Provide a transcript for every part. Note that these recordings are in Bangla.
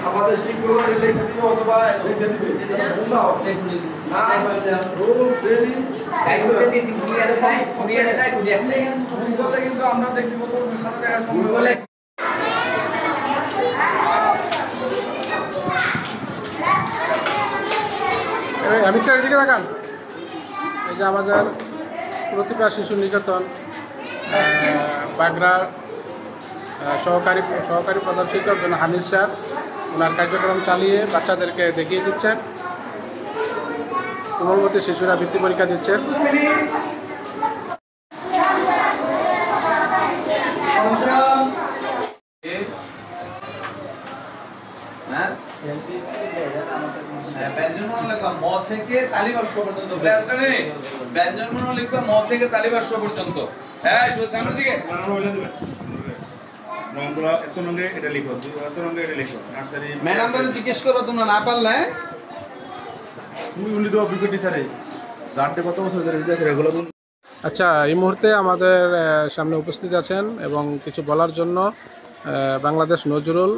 আমাদের শিক্ষকরা লিখে দিবে অথবা লিখে দিবে কিন্তু আমরা দেখছি সাথে দেখা সম্ভব। আমি চারিদিকে দেখান। এই যে আমাদের প্রতিভা শিশু নিকেতন বাগড়ার সহকারী প্রধান শিক্ষক হানিফ স্যার ওনার কার্যক্রম চালিয়ে বাচ্চাদেরকে দেখিয়ে দিচ্ছেন। কোমলমতি শিশুরা বৃত্তি পরীক্ষা দিচ্ছেন। ব্যঞ্জনবর্ণ লিখবা ম থেকে তালিবাস্য পর্যন্ত। ব্যঞ্জনবর্ণ লিখবা ম থেকে তালিবাস্য পর্যন্ত। হ্যাঁ, সামনের দিকে নম্বর এত নঙ্গে এটা লিখো, এত নঙ্গে এটা লিখো। নার্সারি ম্যাডামদের জিজ্ঞেস করো তোমরা না পারলে। উনি তো অভিজ্ঞ স্যারে দাঁড়তে কত বছর ধরে দিতেছে এগুলো। আচ্ছা, এই মুহূর্তে আমাদের সামনে উপস্থিত আছেন এবং কিছু বলার জন্য বাংলাদেশ নজরুল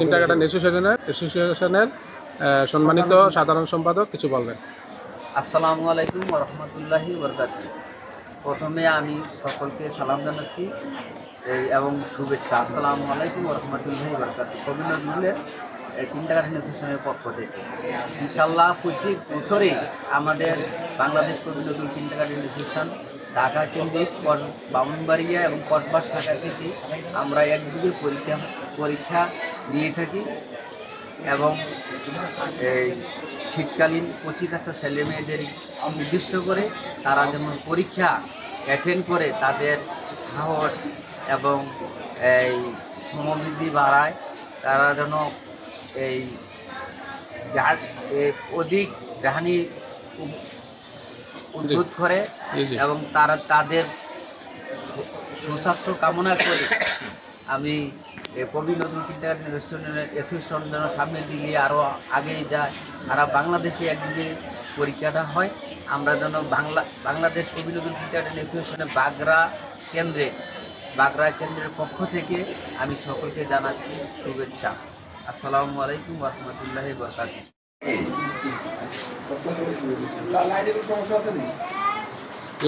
কিন্ডারগার্টেন অ্যাসোসিয়েশনের সম্মানিত সাধারণ সম্পাদক কিছু বলবেন। আসসালামু আলাইকুম ওয়া রাহমাতুল্লাহি ওয়া বারাকাতুহু। প্রথমে আমি সকলকে সালাম জানাচ্ছি এবং শুভেচ্ছা। আসসালামু আলাইকুম ওয়া রাহমাতুল্লাহি ওয়া বারাকাতুহু। কবি নজরুলের কিন্ডারগার্টেন অ্যাসোসিয়েশনের পক্ষ থেকে ইনশাআল্লাহ প্রত্যেক বছরে আমাদের বাংলাদেশ কবি নজরুল কিন্ডারগার্টেন অ্যাসোসিয়েশন ঢাকা কেন্দ্রিক ব্রাহ্মণবাড়িয়া এবং কসবা শাখা থেকে আমরা একদিকে পরীক্ষা দিয়ে থাকি এবং এই শীতকালীন কচিকাঁচা ছেলে মেয়েদের নির্দিষ্ট করে তারা যেমন পরীক্ষা অ্যাটেন্ড করে তাদের সাহস এবং এই সমবৃদ্ধি বাড়ায়, তারা যেন এই অধিক রাহানি উদ্বুদ্ধ করে এবং তারা তাদের সুস্বাস্থ্য কামনা করে আমি কবি নজরুল কিন্ডারগার্টেন অ্যাসোসিয়েশন যেন সামনের দিকে আরও আগেই যায়। আর বাংলাদেশে একদিকে পরীক্ষাটা হয়, আমরা যেন বাংলাদেশ কবি নজরুল কিন্ডারগার্টেন অ্যাসোসিয়েশনের বাগড়া কেন্দ্রের পক্ষ থেকে আমি সকলকে জানাচ্ছি শুভেচ্ছা। আসসালামু আলাইকুম ওয়া রাহমাতুল্লাহি ওয়া বারাকাতুহু।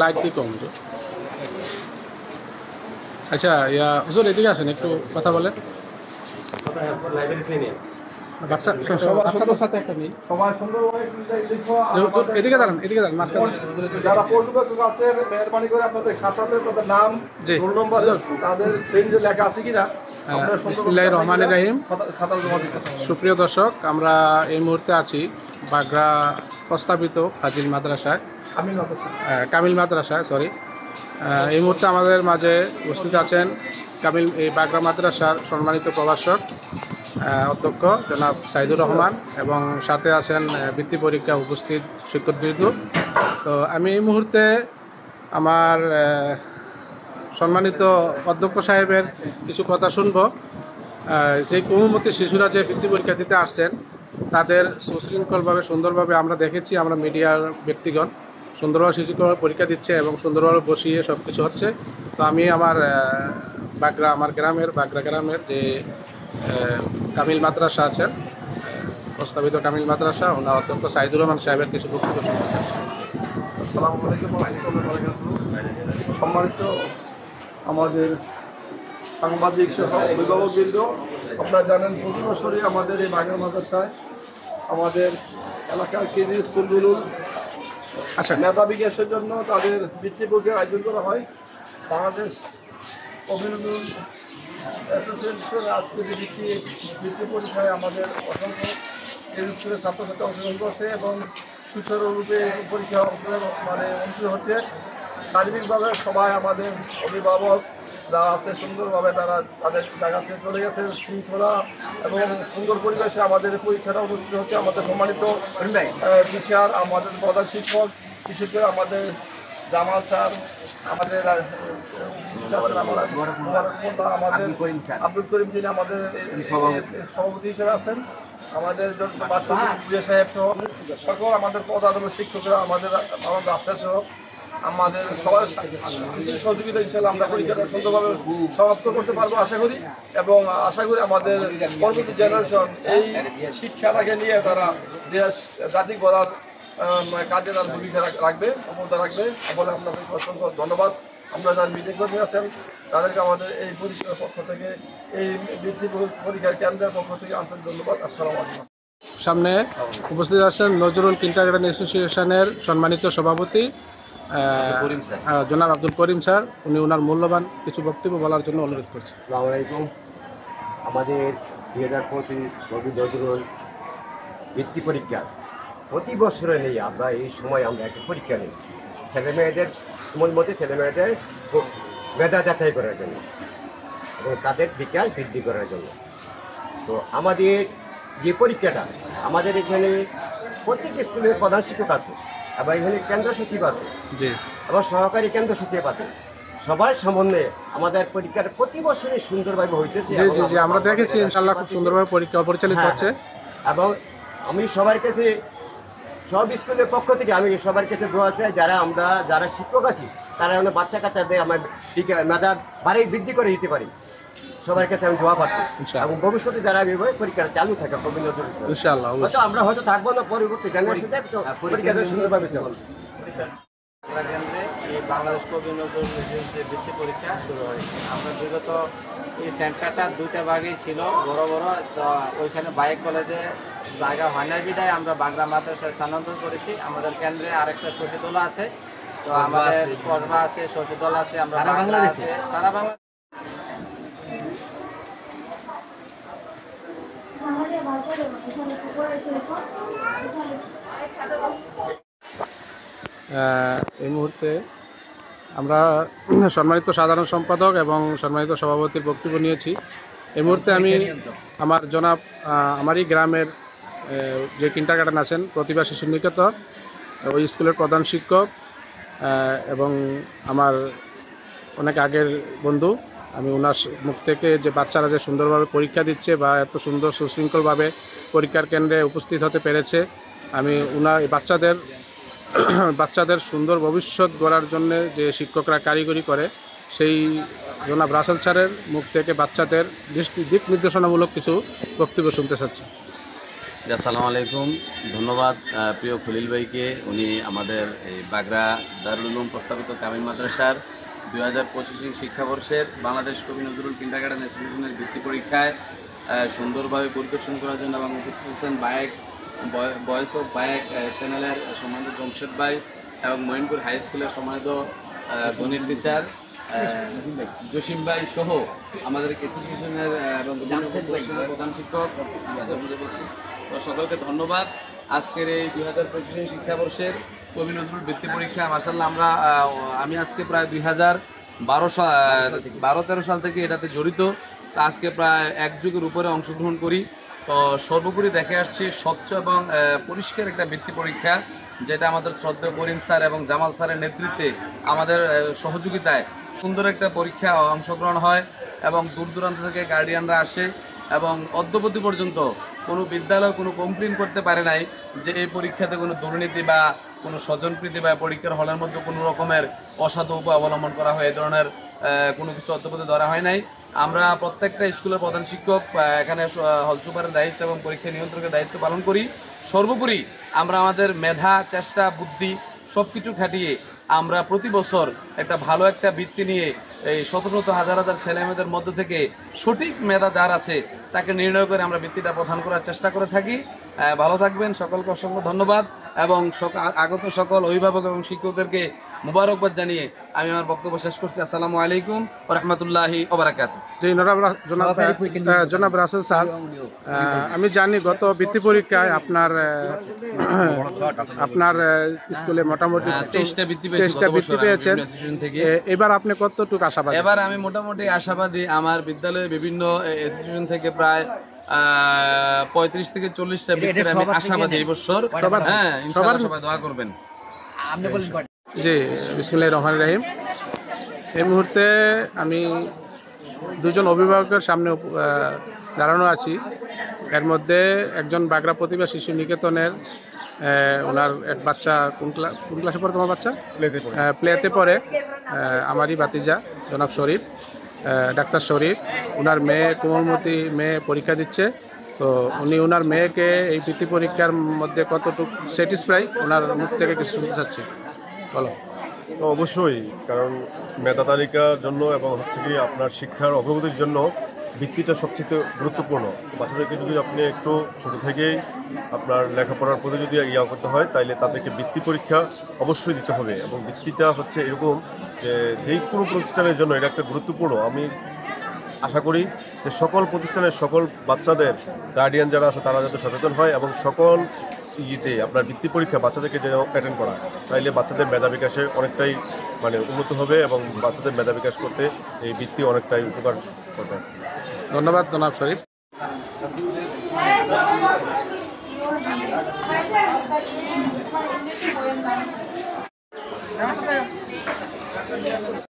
লাইট কি কম? আচ্ছা, হুজুর এদিকে আসেন, একটু কথা বলেন। বাচ্চাদের সাথে একটা নেই, সবাই সুন্দরভাবে এদিকে দাঁড়ান, এদিকে দাঁড়ান, মাঝখানে। যারা পর্যবেক্ষক আছে মেহরবানি করে আপনাদের সাথে তাদের নাম, রোল নম্বর, তাদের সেন্ডে লেখা আছে কিনা। বিসমিল্লাহির রহমানির রহিম। খাতা জমা দিতে। সুপ্রিয় দর্শক, আমরা এই মুহূর্তে আছি বাগড়া প্রস্তাবিত ফাজিল মাদ্রাসায়, কামিল মাদ্রাসায় সরি। এই মুহূর্তে আমাদের মাঝে উপস্থিত আছেন এই বাগড়া মাদ্রাসার সম্মানিত প্রভাষক অধ্যক্ষ জনাব সাইদুর রহমান এবং সাথে আছেন বৃত্তি পরীক্ষা উপস্থিত শিক্ষকবৃন্দ। তো আমি এই মুহূর্তে আমার সম্মানিত অধ্যক্ষ সাহেবের কিছু কথা শুনব। যে কোমলমতি শিশুরা যে বৃত্তি পরীক্ষা দিতে আসছেন তাদের সুশৃঙ্খলভাবে সুন্দরভাবে আমরা দেখেছি, আমরা মিডিয়ার ব্যক্তিগণ সুন্দরভাবে শিশুরা পরীক্ষা দিচ্ছে এবং সুন্দরভাবে বসিয়ে সব কিছু হচ্ছে। তো আমি আমার বাগড়া গ্রামের যে কামিল মাদ্রাসা আছেন, প্রস্তাবিত কামিল মাদ্রাসা, ওনার অধ্যক্ষ সাইদুর রহমান সাহেবের কিছু বক্তব্য শুনতে চাচ্ছি। আসসালামু আলাইকুম ওয়া রাহমাতুল্লাহি ওয়া বারাকাতুহু। সম্মানিত আমাদের সাংবাদিক সহ অভিভাবকবৃন্দ, আপনারা জানেন প্রতি বছরই আমাদের এই বাগড়া মাদ্রাসায় আমাদের এলাকার কেজি স্কুলগুলোর মেধা বিকাশের জন্য তাদের বৃত্তি পরীক্ষার আয়োজন করা হয়। বাংলাদেশ কবি নজরুল অ্যাসোসিয়েশন আজকে যে বৃত্তি পরীক্ষায় আমাদের অসংখ্য কেজি স্কুলের ছাত্রছাত্রী অংশগ্রহণ করছে এবং সুচারুরূপে পরীক্ষা অনুষ্ঠিত হচ্ছে। শারীরিকভাবে সবাই আমাদের অভিভাবক যারা আছে সুন্দরভাবে তারা তাদের জায়গাতে চলে গেছে। শৃঙ্খলা এবং সুন্দর পরিবেশে আমাদের পরীক্ষাটা অনুষ্ঠিত হচ্ছে। আমাদের সম্মানিত টিচার, আমাদের প্রধান শিক্ষক, বিশেষ করে আমাদের জামাল স্যার, আমাদের আব্দুল করিম যিনি আমাদের সভাপতি হিসেবে আছেন, আমাদের বাসুদেব সাহেব সহ সকল আমাদের প্রধান শিক্ষকরা, আমাদের রাস্তার সহ আমাদের সবার সহযোগিতা ইনশাল্লাহ আমরা পরীক্ষাটা সুন্দরভাবে সমাপ্ত করতে পারবো আশা করি। এবং আশা করি আমাদের পরবর্তী জেনারেশন এই শিক্ষাটাকে নিয়ে তারা দেশ জাতি গড়ার কাজে তার ভূমিকা রাখবে, ক্ষমতা রাখবে বলে আপনাদেরকে অসংখ্য ধন্যবাদ। আমরা যারা মিডিয়াকর্মী আছেন তাদেরকে আমাদের এই পরিষদের পক্ষ থেকে, এই বৃত্তি পরীক্ষার কেন্দ্রের পক্ষ থেকে আন্তরিক ধন্যবাদ। আসসালামু আলাইকুম। সামনে উপস্থিত আছেন নজরুল কিন্ডারগার্টেন অ্যাসোসিয়েশনের সম্মানিত সভাপতি জনাব আব্দুল করিম স্যার। উনি ওনার মূল্যবান কিছু বক্তব্য বলার জন্য অনুরোধ করছেন। আসসালামু আলাইকুম। আমাদের 2025 রবি নজরুল বৃত্তি পরীক্ষা প্রতি বছরে নেই আমরা এই সময় আমরা একটা পরীক্ষা নিই ছেলেমেয়েদের সময় মধ্যে ছেলেমেয়েদের মেধা যাচাই করার জন্য এবং তাদের বিকাশ বৃদ্ধি করার জন্য। তো আমাদের যে পরীক্ষাটা আমাদের এখানে প্রত্যেক স্কুলের প্রধান শিক্ষক আছে, আবার এখানে কেন্দ্র সচিব আছে, জি, আবার সহকারী কেন্দ্র সচিব আছে। সবার সমন্বয়ে আমাদের পরীক্ষাটা প্রতি বছরই সুন্দরভাবে হইতেছে। জি জি জি আমরা দেখেছি ইনশাআল্লাহ খুব সুন্দরভাবে পরীক্ষা পরিচালিত হচ্ছে। এবং আমি সবার কাছে সব স্কুলের পক্ষ থেকে আমি সবার কাছে দোয়া চাই, যারা শিক্ষক আছি তারা যেন বাচ্চা কাচ্চাদের আমার মেধা বৃদ্ধি করে দিতে পারি। সবার কাছে আমি দোয়া পাচ্ছি এবং ভবিষ্যতে যারা এভাবে পরীক্ষাটা চালু থাকে ইনশাআল্লাহ হয়তো আমরা হয়তো থাকবো না, পরবর্তী জেনারেশনে পরীক্ষাটা সুন্দরভাবে চলবে। কেন্দ্রে এই বাংলাদেশ কবি নজরুল যে বৃত্তি পরীক্ষা শুরু হয়েছে। আমরা বিগত এই সেন্টারটা দুইটা ভাগেই ছিল বড় বড়, তো ওইখানে বাইক কলেজে জায়গা হয় না বিদায় আমরা বাংলা মাদ্রাসায় স্থানান্তর করেছি। আমাদের কেন্দ্রে আরেকটা শশীদোলা আছে, তো আমাদের কসবা আছে, শশীদোলা আছে, আমরা বাংলা আছে, সারা বাংলা। এই মুহূর্তে আমরা সম্মানিত সাধারণ সম্পাদক এবং সম্মানিত সভাপতির বক্তব্য নিয়েছি। এই মুহূর্তে আমি আমারই গ্রামের যে কিন্ডারগার্টেন আছেন প্রতিভা শিশু নিকেতন, ওই স্কুলের প্রধান শিক্ষক এবং আমার অনেক আগের বন্ধু, আমি ওনার মুখ থেকে যে বাচ্চারা যে সুন্দরভাবে পরীক্ষা দিচ্ছে বা এত সুন্দর সুশৃঙ্খলভাবে পরীক্ষার কেন্দ্রে উপস্থিত হতে পেরেছে, আমি ওনার বাচ্চাদের সুন্দর ভবিষ্যৎ গড়ার জন্য যে শিক্ষকরা কারিগরি করে সেই জনাব রাসেল স্যারের মুখ থেকে বাচ্চাদের দিক নির্দেশনামূলক কিছু বক্তব্য শুনতে চাচ্ছি। আসসালামু আলাইকুম। ধন্যবাদ প্রিয় খলিল ভাইকে। উনি আমাদের এই বাগড়া দারুল উলুম প্রস্তাবিত কামিল মাদ্রাসার 2025 শিক্ষাবর্ষের বাংলাদেশ কবি নজরুল কিন্ডারগার্টেন অ্যাসোসিয়েশনের বৃত্তি পরীক্ষায় সুন্দরভাবে পরিদর্শন করার জন্য এবং উপস্থিত আছেন ভয়েস অফ বায়েক চ্যানেলের সম্মানিত জমশেদ ভাই এবং মঈনপুর হাই স্কুলের সম্মানিত গণিত টিচার জসিম ভাই সহ আমাদের অ্যাসোসিয়েশনের এবং প্রধান শিক্ষক, তো সকলকে ধন্যবাদ। আজকের এই 2025 শিক্ষাবর্ষের কবি নজরুল বৃত্তি পরীক্ষা মাশাআল্লাহ আমি আজকে প্রায় 2012-13 সাল থেকে এটাতে জড়িত। তো আজকে প্রায় এক যুগের উপরে অংশগ্রহণ করি। তো সর্বোপরি দেখে আসছি স্বচ্ছ এবং পরিষ্কার একটা বৃত্তি পরীক্ষা, যেটা আমাদের শ্রদ্ধেয় করিম স্যার এবং জামাল স্যারের নেতৃত্বে আমাদের সহযোগিতায় সুন্দর একটা পরীক্ষা অংশগ্রহণ হয় এবং দূর দূরান্ত থেকে গার্ডিয়ানরা আসে এবং অদ্যবধি পর্যন্ত কোনো বিদ্যালয় কোনো কমপ্লেন করতে পারে নাই যে এই পরীক্ষাতে কোনো দুর্নীতি বা কোনো স্বজনপ্রীতি বা পরীক্ষার হলের মধ্যে কোনো রকমের অসাধু উপায় অবলম্বন করা হয়, এই ধরনের কোনো কিছু অদ্যবধি ধরা হয় নাই। আমরা প্রত্যেকটা স্কুলের প্রধান শিক্ষক এখানে হল সুপারের দায়িত্ব এবং পরীক্ষা নিয়ন্ত্রকের দায়িত্ব পালন করি। সর্বোপরি আমরা আমাদের মেধা, চেষ্টা, বুদ্ধি সব কিছু খাটিয়ে আমরা প্রতি বছর একটা ভালো একটা বৃত্তি নিয়ে এই শত শত হাজার হাজার ছেলেমেয়েদের মধ্যে থেকে সঠিক মেধা যার আছে তাকে নির্ণয় করে আমরা বৃত্তিটা প্রদান করার চেষ্টা করে থাকি। ভালো থাকবেন, সকলকে অসংখ্য ধন্যবাদ এবং আগত সকল অভিভাবক এবং শিক্ষকদেরকে মুবারকবাদ জানিয়ে আমি আমার বক্তব্য শেষ করছি। আসসালামু আলাইকুম ওয়া রাহমাতুল্লাহি ওয়া বারাকাতুহু। জি, জনাব রাসেল স্যার, আমি জানি গত বৃত্তি পরীক্ষায় আপনার স্কুলে মোটামুটি 23টা বৃত্তি পেয়েছেন। এবার আপনি কতটুকু আশাবাদী? এবার আমি মোটামুটি আশাবাদী। আমার বিদ্যালয়ে বিভিন্ন অ্যাসোসিয়েশন থেকে প্রায় 35 থেকে 40টা বৃত্তির আমি আশাবাদী এই বছর। হ্যাঁ, ইনশাআল্লাহ সবাই দোয়া করবেন। জি, বিসমিল্লাহির রহমানির রহিম। এই মুহূর্তে আমি দুজন অভিভাবকের সামনে দাঁড়ানো আছি। এর মধ্যে একজন বাগড়া প্রতিভা শিশু নিকেতনের ওনার এক বাচ্চা কোন ক্লাসে পড়ে তোমার বাচ্চা? প্লেতে পড়ে। আমারই ভাতিজা জনাব শরীফ, ডাক্তার শরীফ, ওনার মেয়ে কোমলমতি মেয়ে পরীক্ষা দিচ্ছে। তো উনি ওনার মেয়েকে এই বৃত্তি পরীক্ষার মধ্যে কতটুকু স্যাটিসফাই ওনার মুখ থেকে কিছু শুনতে চাচ্ছি, বলো। তো অবশ্যই, কারণ মেধা তালিকার জন্য এবং হচ্ছে কি আপনার শিক্ষার অগ্রগতির জন্য বৃত্তিটা সবচেয়ে গুরুত্বপূর্ণ। বাচ্চাদেরকে যদি আপনি একটু ছোট থেকেই আপনার লেখাপড়ার প্রতি যদি ইয়া করতে হয়, তাইলে তাদেরকে বৃত্তি পরীক্ষা অবশ্যই দিতে হবে। এবং বৃত্তিটা হচ্ছে এরকম যে যেই কোনো প্রতিষ্ঠানের জন্য এটা একটা গুরুত্বপূর্ণ। আমি আশা করি যে সকল প্রতিষ্ঠানের সকল বাচ্চাদের গার্ডিয়ান যারা আছে তারা যাতে সচেতন হয় এবং সকল আপনার বৃত্তি পরীক্ষা বাচ্চাদেরকে যেন অ্যাটেন্ড করা, তাইলে বাচ্চাদের মেধা বিকাশে অনেকটাই উন্নত হবে এবং বাচ্চাদের মেধা বিকাশ করতে এই বৃত্তি অনেকটাই উপকার করবে। ধন্যবাদ জনাব শরীফ।